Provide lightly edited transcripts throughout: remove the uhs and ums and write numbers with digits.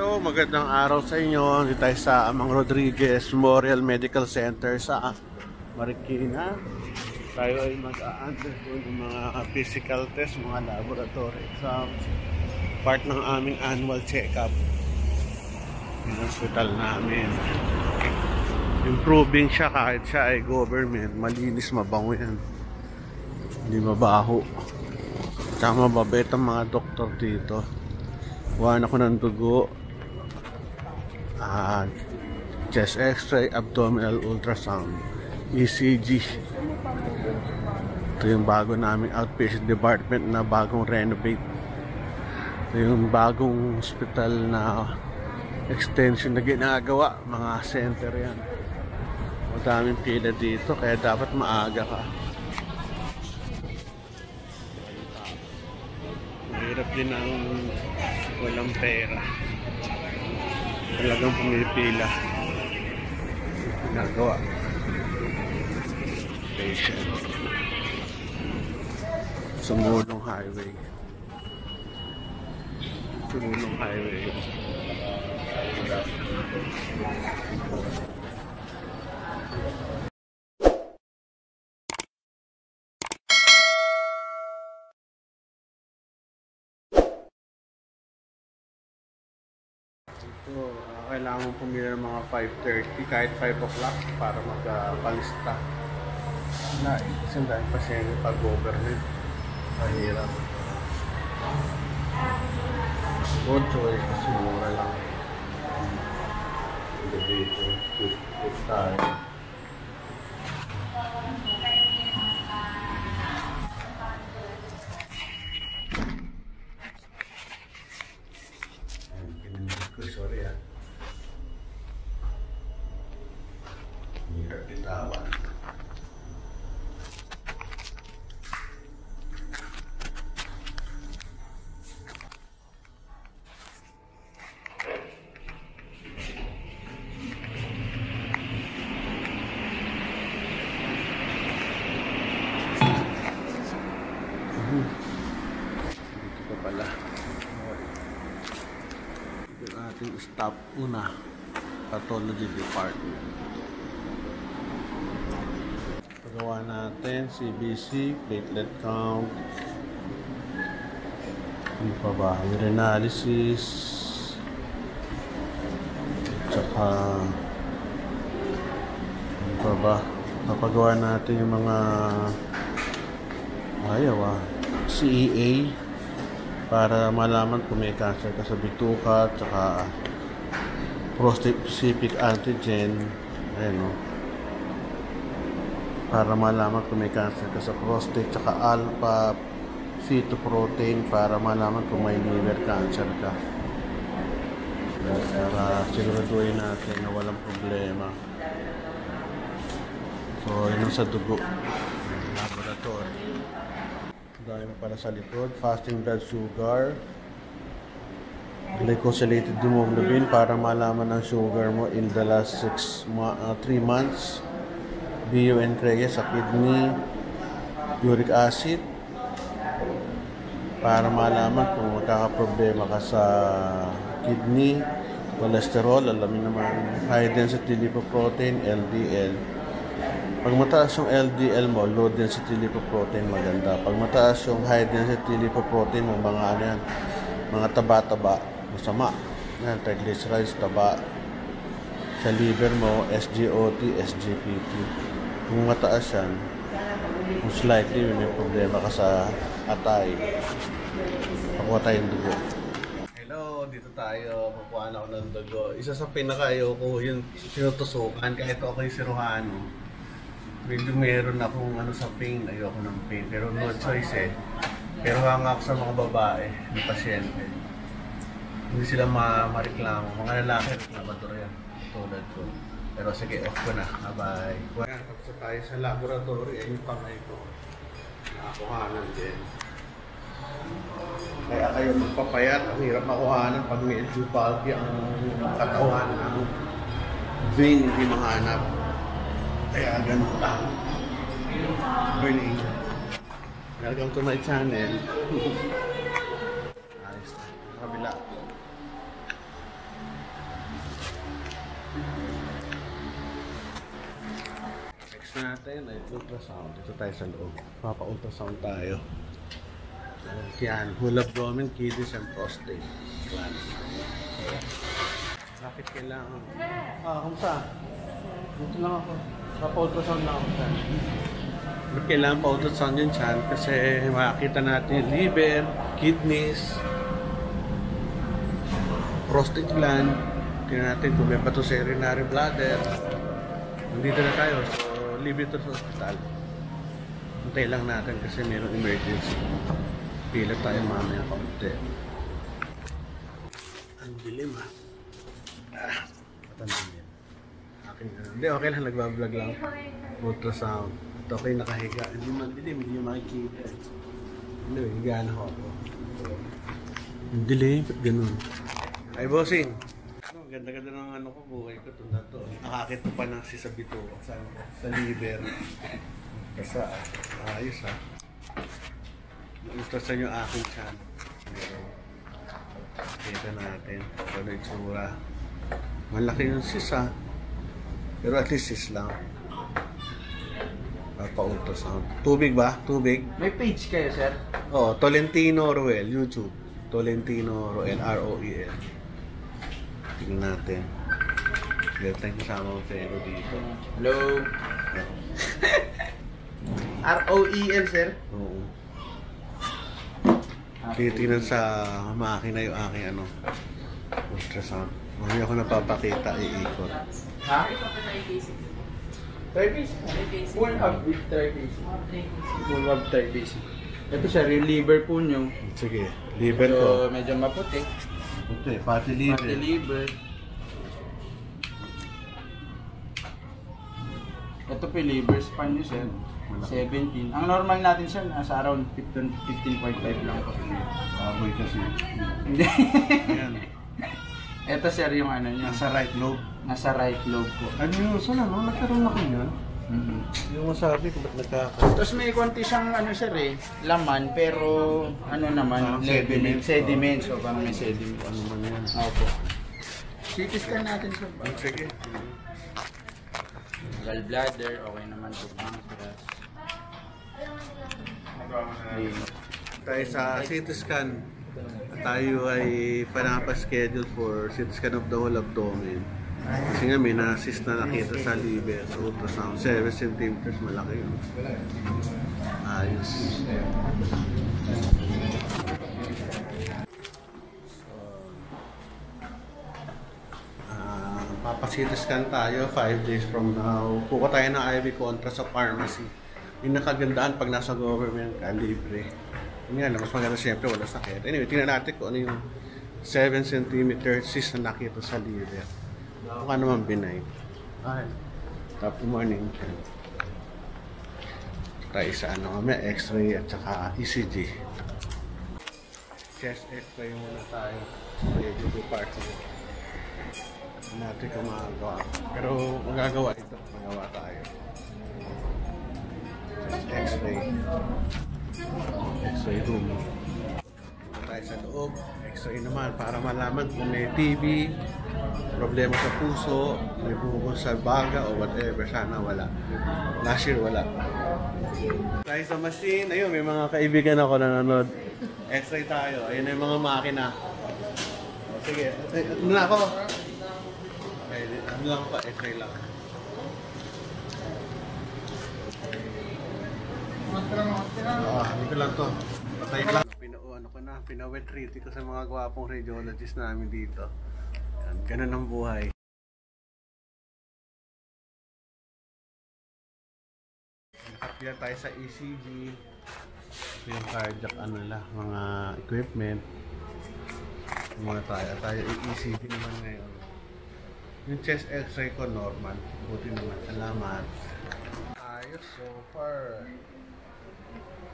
Hello, magandang araw sa inyo. Dito tayo sa Amang Rodriguez Memorial Medical Center sa Marikina. Tayo ay mag-a-undergo ng mga physical test, mga laboratory exams, part ng aming annual check-up ng hospital namin. Improving siya kahit siya ay government. Malinis, mabango yan. Hindi mabaho. Tsaka mababait ang mga doktor dito. Kuhaan ako ng dugo, chest x-ray, abdominal ultrasound, ECG. Ito yung bago naming outpatient department na bagong renovate. Ito yung bagong hospital na extension na ginagawa. Mga center yan. Madaming pila dito kaya dapat maaga ka. Mahirap din ang walang pera. Talagang pumipila. Ginagawa. Patient. Sumulong highway. Sumulong highway. So, kailangan mong pumili ng mga 5:30 kahit 5 o'clock para magpalista. Kasi dahil pasyente pag-government. Mahirap. Good choice kasi mura lang. Dito, good tayo. Sorry ah. Hirap bitawan. Dito pa pala. Ating stop una, pathology department. Pagawa natin CBC, platelet count, ano pa ba, urinalysis, tsaka ano pa ba, papagawa natin yung mga CEA para malaman kung may cancer ka sa bituka, tsaka prostate specific antigen, ayan o, para malaman kung may cancer ka sa prostate, tsaka alpha fetoprotein para malaman kung may liver cancer ka, para siguraduhin natin na walang problema. So yun sa dugo, laboratory. Dahil mo pala sa likod, fasting blood sugar, glycosylated hemoglobin para malaman ang sugar mo in the last 3 months, BUN Reyes sa kidney, uric acid para malaman kung magkakaproblema ka sa kidney, cholesterol, alamin naman high density lipoprotein, LDL. Pag mataas yung LDL mo, low density lipoprotein, maganda. Pag mataas yung high density lipoprotein mo, mga ano yan, mga taba-taba, masama. Yan, triglycerides, taba. Sa liver mo, SGOT, SGPT. Kung mataas yan, most likely may problema ka sa atay. Pakuha tayong dugo. Hello, dito tayo. Pakuha na ako ng dugo. Isa sa pinaka-ayoko yung sinutusukan, kahit ako yung siruhano. Medyo meron akong sa pain, ayoko ng pain, pero no choice eh. Pero hanga ako sa mga babae, ng pasyente. Hindi sila mareklamo, mga lalaki, reklamador yan, tulad ko. Pero sige, off ko na, bye-bye. Tapos tayo sa laboratory, ay yung kamay ko. Nakakuhanan din. Kaya kayo magpapayat, ang hirap makuhanan pag medyo bulky ang katawan, ang vein hindi mahanap. Kaya ganun lang. Burning. Welcome to my channel. Ayos na. Kabila. Next natin ay ultrasound. Dito tayo sa loob. Papa-ultrasound tayo. Yan, whole abdomen, kidneys, and prostate. Yan. Bakit kailangan? Kamusta? Dito lang ako. Papa-ultrasound lang ako dyan. Bakit kailangan pa-ultrasound yung tiyan? Kasi makakita natin yung liver, kidneys, prostate gland. Tingnan natin kung may bato sa urinary bladder. Nandito na tayo. So, libre ito sa hospital. Antay lang natin kasi mayroong emergency. Pila tayo mamaya kaunti. Ang dilim ha. Patandaan. Hindi, okay lang. Nagbablog lang. Ultrasound. Ito okay nakahiga. Hindi man dilim. Hindi nyo makikita. Hindi, higa na ako. Ang dilim. Ganun. Ay, bossing. Ganda-ganda ng ano ko, buhay ko. Ito na to. Nakakit pa ng sisabito sa liver. Kasi ayos ha. Ultrasound yung aking tiyan. Kita natin. Ano yung tsura. Malaki yung sis ha. Pero at least sis lang. Pa-ultrasound. Tubig ba? Tubig? May page kayo, sir? Oo, Tolentino Roel, YouTube. Tolentino Roel, R-O-E-L. Tingnan natin. Meron tayong kasama ng Fero dito. Hello? R-O-E-L, sir? Oo. Titignan sa makina yung aking ano, ultrasound. Hindi ako napapakita, iikot. Ha? Third basic. Full hub with third basic. Full hub third basic. Ito sir, yung liver po nyo. Sige, liver ko. Medyo maputi. Puti, pati liver. Pati liver. Ito po yung liver span nyo sir. 17. Ang normal natin sir, nasa around 15.5 lang po. Baboy kasi. Hindi. Ayan. Ito sir yung ano nyo. Nasa right lobe. Nasa right lobe po. Ano yun? Saan ano? Nagkaroon ako yan? Yung masabi ko ba't nagkakaroon? Tapos may konti siyang ano sir eh, laman pero ano naman, level, sediment. So parang may sediment. Ano man yan? Opo. CT scan natin sir. Sige. Gallbladder, okay naman po. Pancreas. Tayo sa CT scan. Tayo ay panapa-schedule for CT scan of the whole abdomen. Kasi nga may na-assist na nakita sa liver sa ultrasound. 7 cm malaki yun. Ayos. Papa-CT scan tayo 5 days from now. Kuha tayo ng IV contrast sa pharmacy. Yung nakagandaan pag nasa government ka, libre. Yun nga, mas maganda siyempre wala sakit. Anyway, tingnan natin kung ano yung 7 cm cyst na nakita sa liver. Mukha naman benign. Ay, top morning. Tayo sa ano kami, x-ray at saka ECG. Chest x-ray muna tayo. Medyo departure. Natin kung magagawa. Pero magagawa ito. Magawa tayo. X-ray. X-ray room. Tayo sa loob. X-ray naman para malaman kung may TB, problema sa puso, may bukol sa baga o whatever. Sana wala. Last year wala. Tayo sa machine. Ayun, may mga kaibigan ako na nanonood. X-ray tayo. Ayun na yung mga makina. Sige. Ano na ako? Okay, ano lang pa? X-ray lang. Dito lang to. Patay lang. Pinawet treat ko sa mga gwapong radiologist namin dito. Yan, ganun ang buhay. Nakapila tayo sa ECG. Ito yung cardiac ano lang, mga equipment. Muna tayo ECG naman ngayon. Yung chest x-ray ko normal. Buti naman. Salamat. Ayos so far.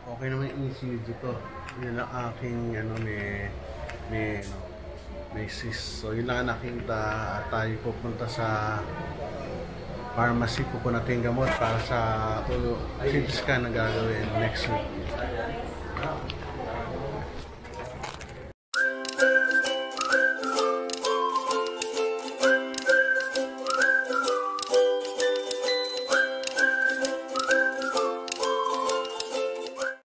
Okay naman yung ECG ko. Yun ang aking ano, may cyst. So yun lang nakita. Tayo pupunta sa pharmacy. Pupunta natin gamot para sa CT scan na gagawin next week.